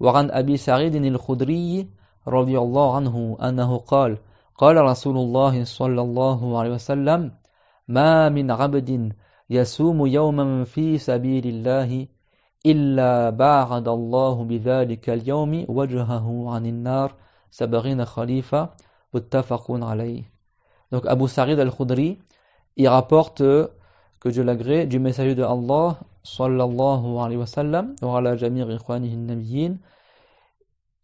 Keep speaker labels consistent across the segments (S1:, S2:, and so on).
S1: وعن أبي سعيد الخدري رضي الله عنه أنه قال قال رسول الله صلى الله عليه وسلم ما من عبد يصوم يوما في سبيل الله إلا باعد الله بذلك اليوم وجهه عن النار 70 خليفة متفق عليه. Donc Abu Sa'id al-Khudri, il rapporte que Dieu l'agrée du messager de Allah sallallahu alayhi wa sallam wa ala jami' ikhwanihi an-nabiyyin,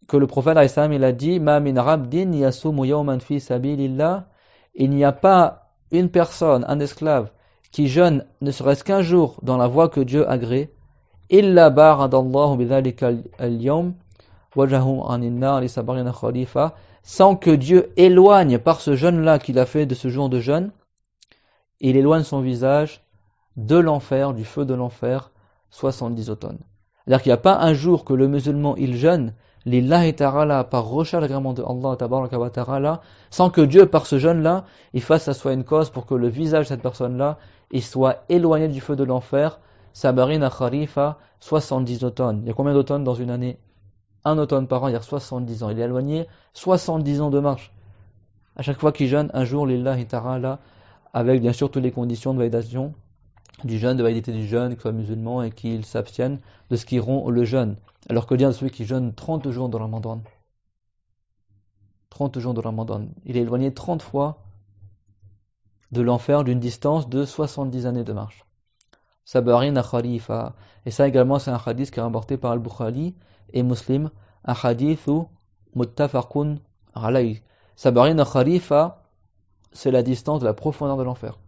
S1: que le prophète alayhi salam il a dit ma min abdin yasumu yawman fi sabilillah, il n'y a pas une personne, un esclave qui jeûne ne serait-ce qu'un jour dans la voie que Dieu agrée, illa ba'adallahu bidhalika al-yawm wajahu anin nar li 70 khalifa, sans que Dieu éloigne par ce jeûne-là qu'il a fait de ce jour de jeûne, il éloigne son visage de l'enfer, du feu de l'enfer, 70 automnes. C'est-à-dire qu'il n'y a pas un jour que le musulman il jeûne, lillahi ta'ala, par recherche agrément de Allah tabaraka wa ta'ala, sans que Dieu, par ce jeûne-là, il fasse ça soit une cause pour que le visage de cette personne-là, il soit éloigné du feu de l'enfer, sabarina kharifa, 70 automnes. Il y a combien d'automnes dans une année? Un automne par an, il y a 70 ans. Il est éloigné 70 ans de marche. À chaque fois qu'il jeûne, un jour, lillahi ta'ala, avec bien sûr toutes les conditions de validation du jeûne, de validité du jeûne, qu'il soit musulman et qu'il s'abstienne de ce qui rompt le jeûne. Alors que dire de celui qui jeûne 30 jours de Ramadan? 30 jours de Ramadan. Il est éloigné 30 fois de l'enfer d'une distance de 70 années de marche. Sabarina khalifa. Et ça également, c'est un hadith qui est rapporté par Al-Bukhari et Muslim, un hadith muttafaqun alayh. Sabarina khalifa, c'est la distance de la profondeur de l'enfer.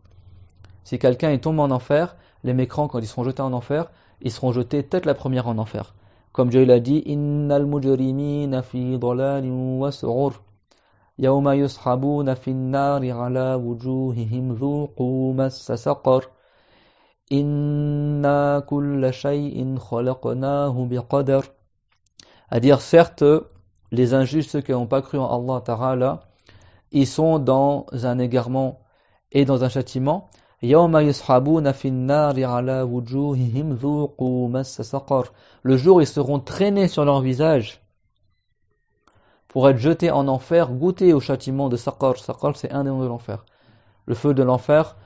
S1: Si quelqu'un tombe en enfer, les mécrans, quand ils seront jetés en enfer, ils seront jetés tête la première en enfer. Comme Dieu l'a dit, Innal mujrimina fi dalalin wa su'ur. Yawma yushabuna fin nari ala wujuhihim dhuqu massa saqar. Inna kulla shay'in khalaqnahu biqadar. À dire, certes, les injustes, ceux qui n'ont pas cru en Allah Ta'ala, ils sont dans un égarement et dans un châtiment. Le jour, ils seront traînés sur leur visage pour être jetés en enfer, goûter au châtiment de Saqar. Saqar, c'est un des noms de l'enfer. Le feu de l'enfer,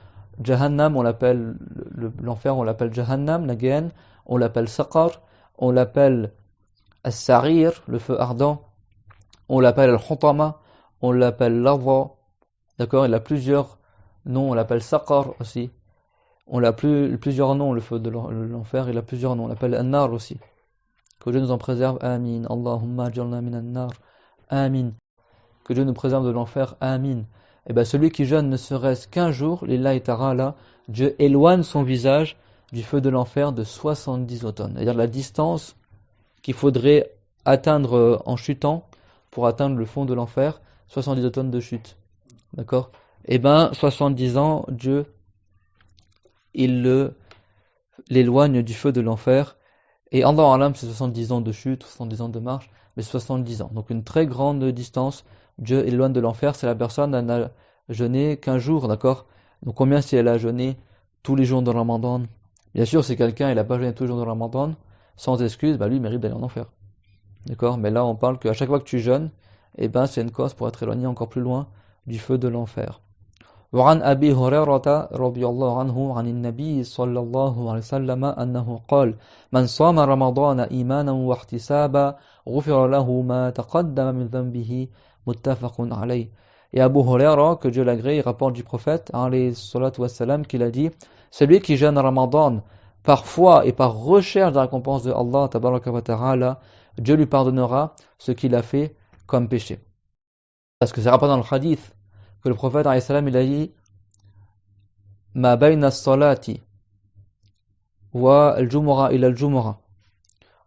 S1: Jahannam, on l'appelle l'enfer, on l'appelle Jahannam, la guéhenne, on l'appelle Saqar, on l'appelle As-Sarir, le feu ardent, on l'appelle Al-Hutama, on l'appelle Lava, d'accord, il a plusieurs noms, on l'appelle Saqar aussi, on l'a plusieurs noms, le feu de l'enfer, il a plusieurs noms, on l'appelle An-Nar aussi, que Dieu nous en préserve, Amin, Allahumma ajirna min An-Nar, Amin, que Dieu nous préserve de l'enfer, Amin. Et bien celui qui jeûne ne serait-ce qu'un jour, lillahi ta'ala, Dieu éloigne son visage du feu de l'enfer de 70 automnes, c'est-à-dire la distance qu'il faudrait atteindre en chutant pour atteindre le fond de l'enfer, 70 automnes de chute. D'accord? Et ben 70 ans, Dieu, il l'éloigne du feu de l'enfer. Et Allah Alam, c'est 70 ans de chute, 70 ans de marche, mais 70 ans. Donc une très grande distance, Dieu éloigne de l'enfer, c'est la personne n'a jeûné qu'un jour, d'accord? Donc combien si elle a jeûné tous les jours de Ramadan? Bien sûr, si quelqu'un il n'a pas jeûné tous les jours de Ramadan, sans excuse, bah lui il mérite d'aller en enfer. D'accord? Mais là on parle qu'à chaque fois que tu jeûnes, eh ben c'est une cause pour être éloigné encore plus loin du feu de l'enfer. وعن أبي هريرة رضي الله عنه عن النبي صلى الله عليه وسلم أنه قال من صام رمضان إيمانا واحتسابا غفر له ما تقدم من ذنبه متفق عليه. Et Abu Huraira, que Dieu l'agrée, il rapporte du prophète alayhi salatu wassalam qu'il a dit, celui qui jeûne Ramadan par foi et par recherche de la récompense de Allah tabaraka wa ta'ala, Dieu lui pardonnera ce qu'il a fait comme péché. Parce que c'est rapporté dans le hadith que le prophète alayhi salam il a dit ma bayna as-salati wa al-jumu'ah ila al-jumu'ah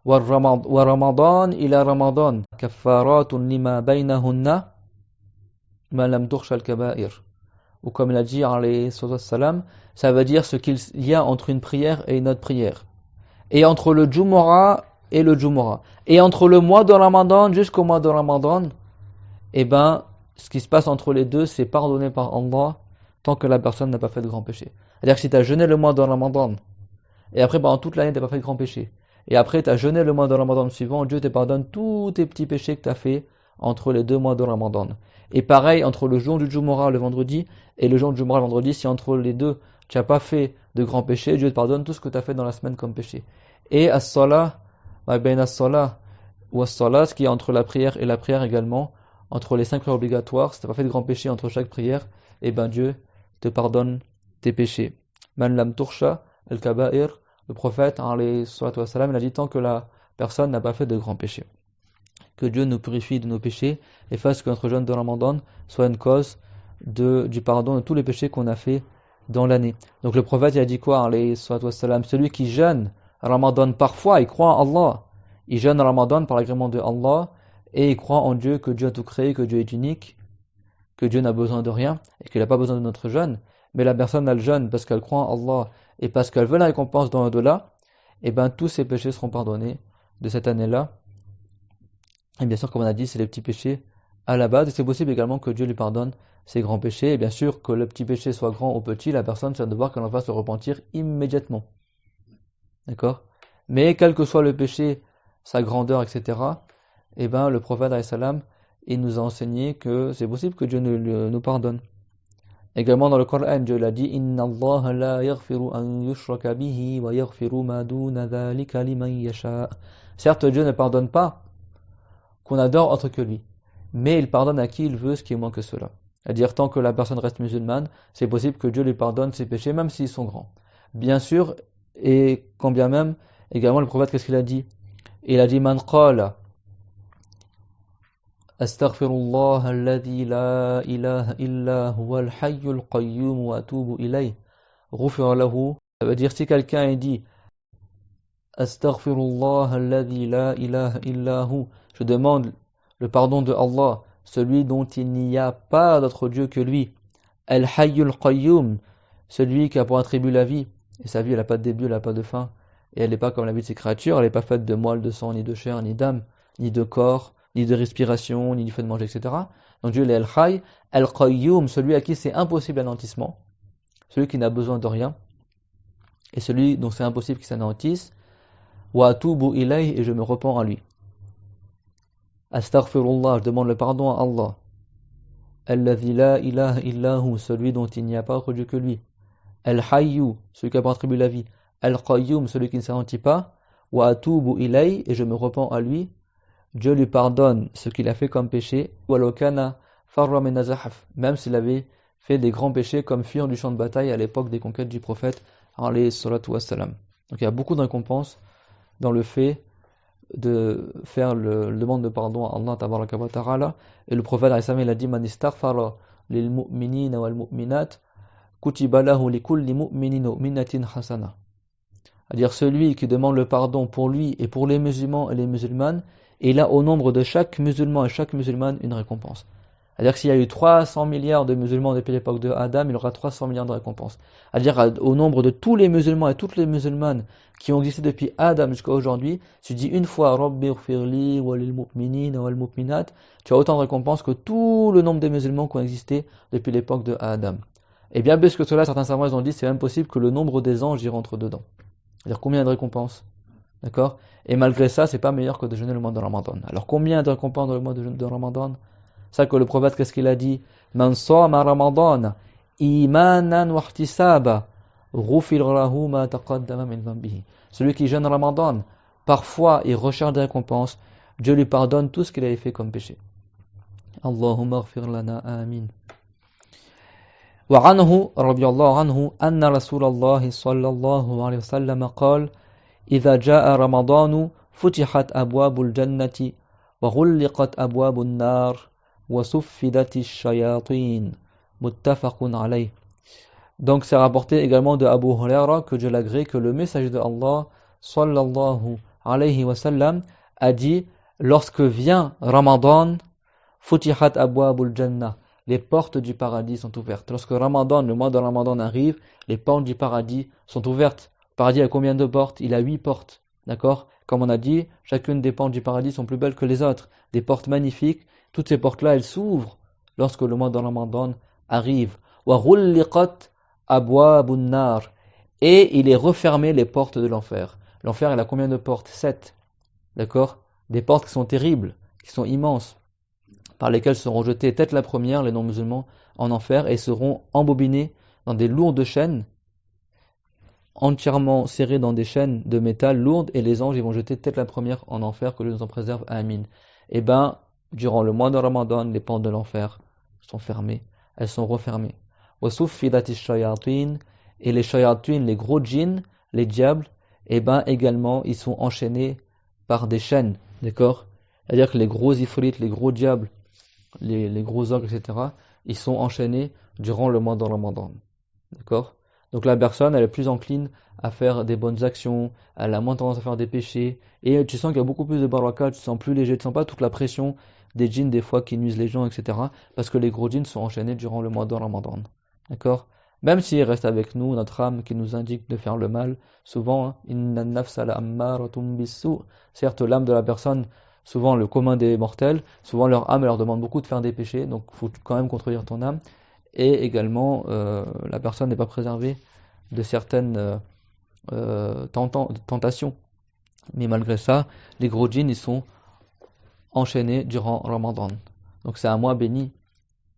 S1: wa ramadan ila ramadan kaffaratun lima baynahunna ma lam tukhsha al-kaba'ir. Ou comme il a dit alayhi salam, ça veut dire ce qu'il y a entre une prière et une autre prière, et entre le Jumu'ah et le Jumu'ah, et entre le mois de Ramadan jusqu'au mois de Ramadan, et ben ce qui se passe entre les deux, c'est pardonné par Allah tant que la personne n'a pas fait de grand péché. C'est-à-dire que si tu as jeûné le mois de Ramadan, et après pendant toute l'année tu n'as pas fait de grand péché, et après tu as jeûné le mois de Ramadan suivant, Dieu te pardonne tous tes petits péchés que tu as fait entre les 2 mois de Ramadan. Et pareil, entre le jour du Jumu'ah le vendredi et le jour du Jumu'ah le vendredi, si entre les deux tu n'as pas fait de grands péchés, Dieu te pardonne tout ce que tu as fait dans la semaine comme péché. Et as-salah, as-salah, ou as-salah, ce qui est entre la prière et la prière également, entre les 5 prières obligatoires, si tu n'as pas fait de grands péchés entre chaque prière, et ben Dieu te pardonne tes péchés. Man lam tursha al-kaba'ir, le prophète, alayhi salatu wassalam, il a dit tant que la personne n'a pas fait de grands péchés. Que Dieu nous purifie de nos péchés et fasse que notre jeûne de Ramadan soit une cause du pardon de tous les péchés qu'on a fait dans l'année. Donc le prophète il a dit quoi, alayhi salatu wassalam, celui qui jeûne Ramadan parfois, il croit en Allah. Il jeûne Ramadan par l'agrément de Allah et il croit en Dieu, que Dieu a tout créé, que Dieu est unique, que Dieu n'a besoin de rien et qu'il n'a pas besoin de notre jeûne. Mais la personne elle jeûne parce qu'elle croit en Allah et parce qu'elle veut la récompense dans l'au-delà, et ben tous ses péchés seront pardonnés de cette année-là. Et bien sûr, comme on a dit, c'est les petits péchés à la base. Et c'est possible également que Dieu lui pardonne ses grands péchés. Et bien sûr, que le petit péché soit grand ou petit, la personne va devoir qu'elle en fasse se repentir immédiatement. D'accord? Mais quel que soit le péché, sa grandeur, etc., et ben le prophète alayhi salam, il nous a enseigné que c'est possible que Dieu nous pardonne. Également dans le Coran, Dieu l'a dit, Inna Allah la yaghfiru an yushraka bihi wa yaghfiru ma duna dhalika liman yasha. Certes, Dieu ne pardonne pas qu'on adore autre que lui, mais il pardonne à qui il veut ce qui est moins que cela. C'est-à-dire, tant que la personne reste musulmane, c'est possible que Dieu lui pardonne ses péchés, même s'ils sont grands. Bien sûr, et quand bien même, également le prophète, qu'est-ce qu'il a dit? Il a dit, Man qala astaghfirullah alladhi la ilaha illa huwa al-hayyul qayyum wa atubu ilayh ghufira lahu. Ça veut dire, si quelqu'un dit astaghfirullah alladhi la ilaha illa hu, je demande le pardon de Allah, celui dont il n'y a pas d'autre Dieu que lui, al-hayyul qayyum, celui qui a pour attribut la vie, et sa vie elle n'a pas de début, elle n'a pas de fin, et elle n'est pas comme la vie de ses créatures, elle n'est pas faite de moelle, de sang, ni de chair, ni d'âme, ni de corps, ni de respiration, ni du fait de manger, etc. Donc Dieu est al-hayy, al-qayyum, celui à qui c'est impossible l'anéantissement, celui qui n'a besoin de rien, et celui dont c'est impossible qu'il s'anéantisse, wa atubu ilayh, et je me repens à lui. Astaghfirullah, je demande le pardon à Allah. Alladhi la ilaha illahu, celui dont il n'y a pas autre Dieu que lui. Al-hayyu, celui qui a pour attribut la vie. Al-qayyum, celui qui ne s'anéantit pas. Wa atubu ilayh, et je me repens à lui. Dieu lui pardonne ce qu'il a fait comme péché. Walau kana farra min azahaf, même s'il avait fait des grands péchés comme fuir du champ de bataille à l'époque des conquêtes du prophète alayhi salatu wassalam. Donc il y a beaucoup de récompenses dans le fait de faire le demande de pardon à Allah tabaraka wa ta'ala. Et le prophète alayhi salam il a dit, Man istaghfara lil mu'minina wal mu'minat kutiba lahu li kulli mu'minin wa mu'minatin hasana. C'est-à-dire celui qui demande le pardon pour lui et pour les musulmans et les musulmanes, il a au nombre de chaque musulman et chaque musulmane une récompense. C'est-à-dire que s'il y a eu 300 milliards de musulmans depuis l'époque de Adam, il aura 300 milliards de récompenses. C'est-à-dire au nombre de tous les musulmans et toutes les musulmanes qui ont existé depuis Adam jusqu'à aujourd'hui, si tu dis une fois Rabbi ighfirli walil mu'minin wal mu'minat, tu as autant de récompenses que tout le nombre des musulmans qui ont existé depuis l'époque de Adam. Et bien plus que cela, certains savants ont dit c'est même possible que le nombre des anges y rentre dedans. C'est-à-dire combien de récompenses? D'accord? Et malgré ça, c'est pas meilleur que de jeûner le mois de Ramadan. Alors combien de récompenses dans le mois de Ramadan? Ça que le prophète, qu'est-ce qu'il a dit? Man sama Ramadan imanan wa ihtisaba ghufira lahu ma taqaddama min dhanbihi. Celui qui jeûne Ramadan, parfois il recherche des récompenses, Dieu lui pardonne tout ce qu'il avait fait comme péché. Allahumma ighfir lana, amin. وعنه رضي الله عنه أن رسول الله صلى الله عليه وسلم قال إذا جاء رمضان فتحت أبواب الجنة وغلقت أبواب النار وصفدت الشياطين متفق عليه. Donc c'est rapporté également de Abu Huraira, que Dieu l'agrée, que le messager de Allah sallallahu alayhi wa sallam a dit, lorsque vient Ramadan, futihat abwabul jannah, les portes du paradis sont ouvertes. Lorsque Ramadan, le mois de Ramadan arrive, les portes du paradis sont ouvertes. Le paradis a combien de portes? Il a 8 portes. D'accord? Comme on a dit, chacune des portes du paradis sont plus belles que les autres. Des portes magnifiques. Toutes ces portes-là, elles s'ouvrent lorsque le mois de Ramadan arrive. وَغُلِّقَتْ أَبْوَابُ النَّارِ, et il est refermé les portes de l'enfer. L'enfer, il a combien de portes? 7. D'accord? Des portes qui sont terribles, qui sont immenses, par lesquelles seront jetés, tête la première, les non-musulmans, en enfer, et seront embobinés dans des lourdes chaînes, entièrement serrés dans des chaînes de métal lourdes, et les anges, ils vont jeter tête la première en enfer, que Dieu nous en préserve. Amin. Et ben, durant le mois de Ramadan, les portes de l'enfer sont fermées, elles sont refermées. وَصُفِّدَتِ الشَّيَاطِينَ, et les shayatin, les gros djinns, les diables, et ben également, ils sont enchaînés par des chaînes, d'accord? C'est-à-dire que les gros ifrites, les gros diables, les gros ogres, etc., ils sont enchaînés durant le mois de Ramadan, d'accord? Donc la personne, elle est plus encline à faire des bonnes actions, elle a moins tendance à faire des péchés, et tu sens qu'il y a beaucoup plus de baraka, tu te sens plus léger, tu sens pas toute la pression des djinns des fois qui nuisent les gens, etc., parce que les gros djinns sont enchaînés durant le mois de Ramadan, d'accord? Même s'il reste avec nous notre âme qui nous indique de faire le mal, souvent, inna nafsa la'ammaratun bis-su', certes l'âme de la personne, souvent le commun des mortels, souvent leur âme elle leur demande beaucoup de faire des péchés, donc il faut quand même contredire ton âme, et également la personne n'est pas préservée de certaines tentations. Mais malgré ça, les gros djinns ils sont enchaînés durant Ramadan. Donc c'est un mois béni,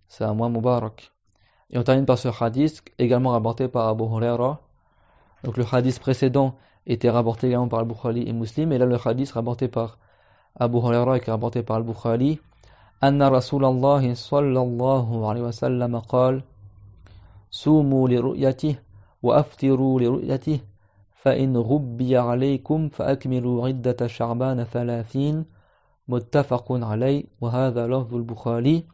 S1: c'est un mois mubarak. Et on termine par ce hadith, également rapporté par Abu Huraira. Donc le hadith précédent était rapporté également par Al-Bukhari et Muslim, et là le hadith rapporté par Abu Huraira et rapporté par Al-Bukhari. أن رسول الله صلى الله عليه وسلم قال صوموا لرؤيته وأفطروا لرؤيته فإن غبي عليكم فأكملوا عدة شعبان 30 متفق عليه وهذا لفظ البخاري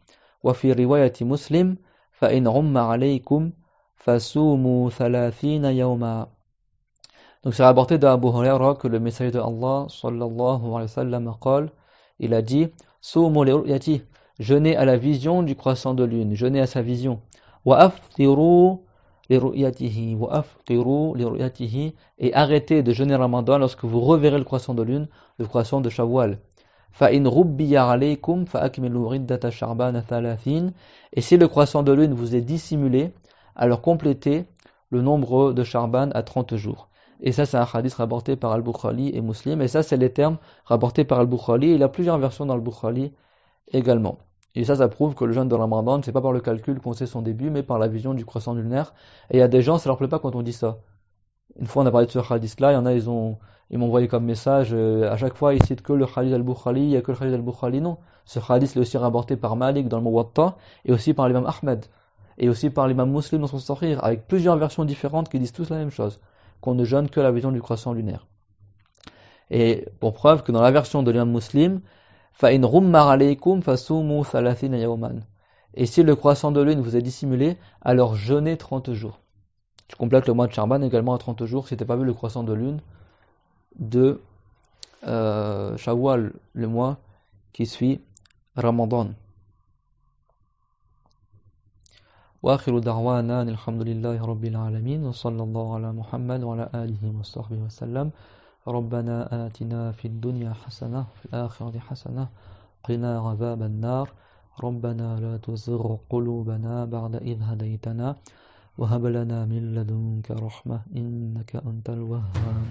S1: وفي رواية مسلم فإن غم عليكم فصوموا 30 يوما. Donc c'est rapporté d'Abu Huraira que le messager de Allah sallallahu alayhi wa sallam قال, il a dit صوموا لرؤيته, jeûnez à la vision du croissant de lune, jeûnez à sa vision. وأفطروا لرؤيته وأفطروا لرؤيته, et arrêtez de jeûner Ramadan lorsque vous reverrez le croissant de lune, le croissant de Shawwal. فَإِنْ غُبِّيَ عَلَيْكُمْ فَأَكْمِلُوا عِدَّةَ شَعْبَانَ 30. Et si le croissant de lune vous est dissimulé, alors complétez le nombre de Sha'ban à 30 jours. Et ça, c'est un hadith rapporté par Al-Bukhari et Muslim. Et ça, c'est les termes rapportés par Al-Bukhari. Il y a plusieurs versions dans Al-Bukhari également. Et ça prouve que le jeûne de Ramadan, c'est pas par le calcul qu'on sait son début, mais par la vision du croissant lunaire. Et il y a des gens, ça leur plaît pas quand on dit ça. Une fois, on a parlé de ce hadith-là, il y en a, ils m'ont envoyé comme message, à chaque fois, ils citent que le hadith al-Bukhari, il y a que le hadith al-Bukhari. Non. Ce hadith est aussi rapporté par Malik dans le Muwatta, et aussi par l'imam Ahmed, et aussi par l'imam Muslim dans son Sahih, avec plusieurs versions différentes qui disent tous la même chose, qu'on ne jeûne que la vision du croissant lunaire. Et pour preuve que dans la version de l'imam Muslim, فَإِنْ غُمَّ عَلَيْكُمْ فَصُومُوا 30 يَوْمًا. Et si le croissant de lune vous est dissimulé, alors jeûnez 30 jours. Tu complètes le mois de Sha'ban également à 30 jours si tu n'as pas vu le croissant de lune de Shawwal, le mois qui suit Ramadan. وآخر دعوانا الحمد لله رب العالمين وصلى الله على محمد وعلى آله وصحبه وسلم. ربنا آتنا في الدنيا حسنة وفي الآخرة حسنة قنا عذاب النار. ربنا لا تزغ قلوبنا بعد إذ هديتنا وهب لنا من لدنك رحمة إنك أنت الوهاب.